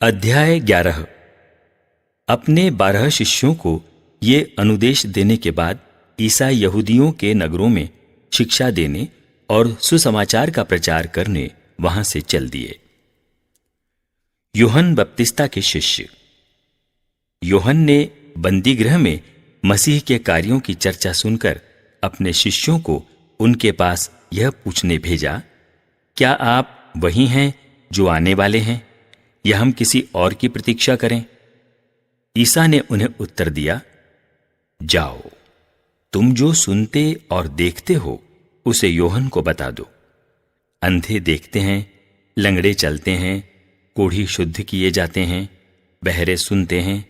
अध्याय 11। अपने 12 शिष्यों को ये अनुदेश देने के बाद ईसा यहूदियों के नगरों में शिक्षा देने और सुसमाचार का प्रचार करने वहां से चल दिए। यूहन्ना बपतिस्ता के शिष्य। यूहन्ना ने बंदीगृह में मसीह के कार्यों की चर्चा सुनकर अपने शिष्यों को उनके पास यह पूछने भेजा, क्या आप वही हैं जो आने वाले हैं, या हम किसी और की प्रतीक्षा करें? ईसा ने उन्हें उत्तर दिया, जाओ, तुम जो सुनते और देखते हो उसे यूहन्ना को बता दो। अंधे देखते हैं, लंगड़े चलते हैं, कोढ़ी शुद्ध किए जाते हैं, बहरे सुनते हैं,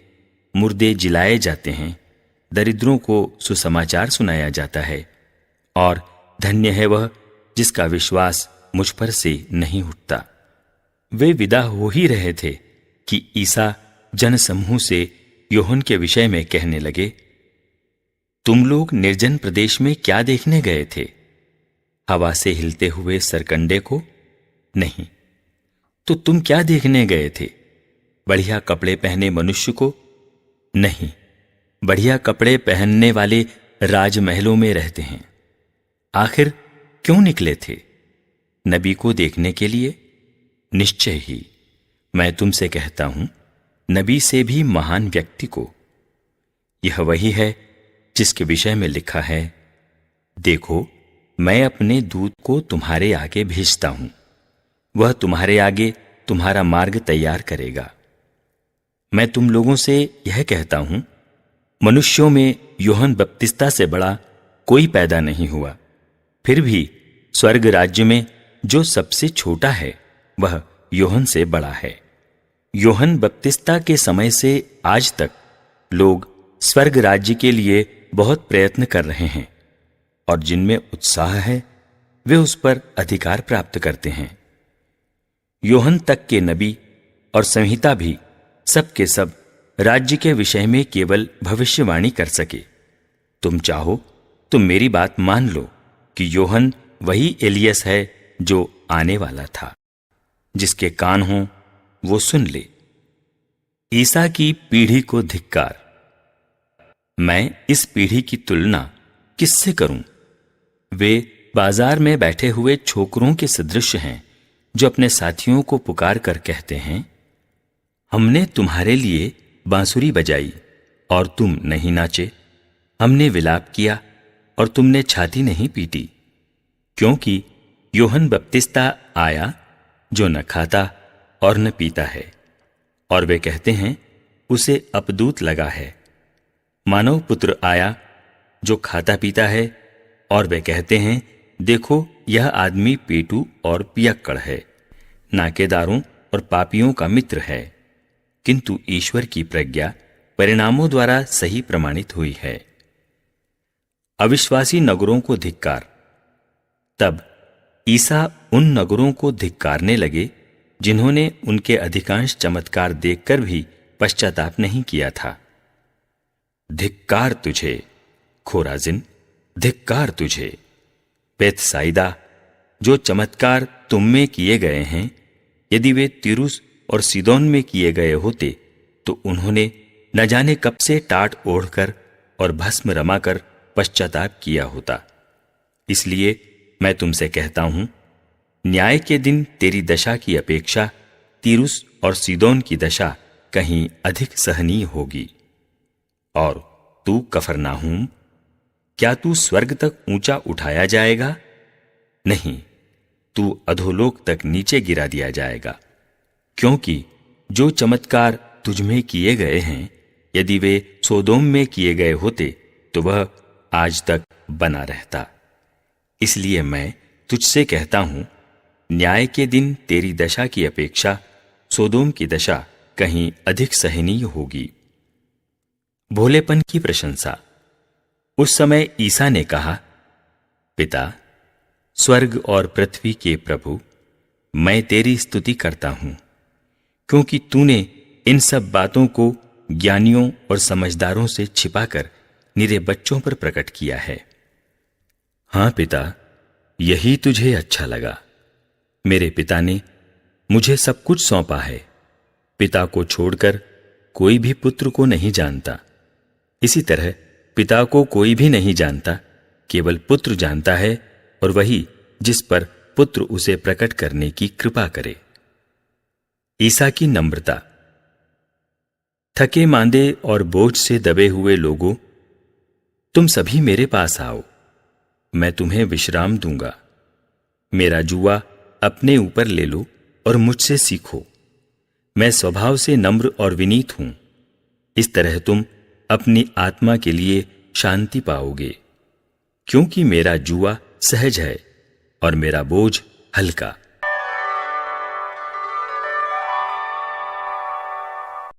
मुर्दे जिलाए जाते हैं, दरिद्रों को सुसमाचार सुनाया जाता है, और धन्य है वह जिसका विश्वास मुझ पर से नहीं उठता। वे विदा हो ही रहे थे कि ईसा जनसमूह से यूहन्ना के विषय में कहने लगे, तुम लोग निर्जन प्रदेश में क्या देखने गए थे? हवा से हिलते हुए सरकंडे को? नहीं। तो तुम क्या देखने गए थे? बढ़िया कपड़े पहने मनुष्य को? नहीं। बढ़िया कपड़े पहनने वाले राजमहलों में रहते हैं। आखिर क्यों निकले थे? नबी को देखने के लिए? निश्चय ही, मैं तुमसे कहता हूं, नबी से भी महान व्यक्ति को। यह वही है जिसके विषय में लिखा है, देखो, मैं अपने दूत को तुम्हारे आगे भेजता हूं, वह तुम्हारे आगे तुम्हारा मार्ग तैयार करेगा। मैं तुम लोगों से यह कहता हूं, मनुष्यों में यूहन्ना बपतिस्ता से बड़ा कोई पैदा नहीं हुआ। फिर भी स्वर्ग राज्य में जो सबसे छोटा है वह यूहन्ना से बड़ा है। यूहन्ना बपतिस्ता के समय से आज तक लोग स्वर्ग राज्य के लिए बहुत प्रयत्न कर रहे हैं, और जिनमें उत्साह है वे उस पर अधिकार प्राप्त करते हैं। यूहन्ना तक के नबी और संहिता भी सब के सब राज्य के विषय में केवल भविष्यवाणी कर सके। तुम चाहो तो मेरी बात मान लो कि यूहन्ना वही एलियस है जो आने वाला था। जिसके कान हों वो सुन ले। ईसा की पीढ़ी को धिक्कार। मैं इस पीढ़ी की तुलना किससे करूं? वे बाजार में बैठे हुए छोकरों के सदृश हैं जो अपने साथियों को पुकार कर कहते हैं, हमने तुम्हारे लिए बांसुरी बजाई और तुम नहीं नाचे, हमने विलाप किया और तुमने छाती नहीं पीटी। क्योंकि यूहन्ना बपतिस्ता आया जो न खाता और न पीता है, और वे कहते हैं उसे अपदूत लगा है। मानव पुत्र आया जो खाता पीता है, और वे कहते हैं देखो, यह आदमी पेटू और पियक्कड़ है, नाकेदारों और पापियों का मित्र है। किंतु ईश्वर की प्रज्ञा परिणामों द्वारा सही प्रमाणित हुई है। अविश्वासी नगरों को धिक्कार। तब ईसा उन नगरों को धिक्कारने लगे जिन्होंने उनके अधिकांश चमत्कार देखकर भी पश्चाताप नहीं किया था। धिक्कार तुझे खोराजिन, धिक्कार तुझे बेथसाइदा, जो चमत्कार तुम में किए गए हैं, यदि वे तीरुस और सीदोन में किए गए होते तो उन्होंने न जाने कब से टाट ओढ़कर और भस्म रमाकर पश्चाताप किया होता। इसलिए मैं तुमसे कहता हूं, न्याय के दिन तेरी दशा की अपेक्षा तीरुस और सीदोन की दशा कहीं अधिक सहनीय होगी। और तू कफरनाहूम, क्या तू स्वर्ग तक ऊंचा उठाया जाएगा? नहीं, तू अधोलोक तक नीचे गिरा दिया जाएगा। क्योंकि जो चमत्कार तुझमें किए गए हैं, यदि वे सोदोम में किए गए होते तो वह आज तक बना रहता। इसलिए मैं तुझसे कहता हूं, न्याय के दिन तेरी दशा की अपेक्षा सोदोम की दशा कहीं अधिक सहनीय होगी। भोलेपन की प्रशंसा। उस समय ईसा ने कहा, पिता, स्वर्ग और पृथ्वी के प्रभु, मैं तेरी स्तुति करता हूं, क्योंकि तूने इन सब बातों को ज्ञानियों और समझदारों से छिपाकर निरे बच्चों पर प्रकट किया है। हां पिता, यही तुझे अच्छा लगा। मेरे पिता ने मुझे सब कुछ सौंपा है। पिता को छोड़कर कोई भी पुत्र को नहीं जानता। इसी तरह पिता को कोई भी नहीं जानता, केवल पुत्र जानता है, और वही जिस पर पुत्र उसे प्रकट करने की कृपा करे। ईसा की नम्रता। थके मांदे और बोझ से दबे हुए लोगों, तुम सभी मेरे पास आओ, मैं तुम्हें विश्राम दूंगा। मेरा जुआ अपने ऊपर ले लो और मुझसे सीखो। मैं स्वभाव से नम्र और विनीत हूं। इस तरह तुम अपनी आत्मा के लिए शांति पाओगे, क्योंकि मेरा जुआ सहज है और मेरा बोझ हल्का।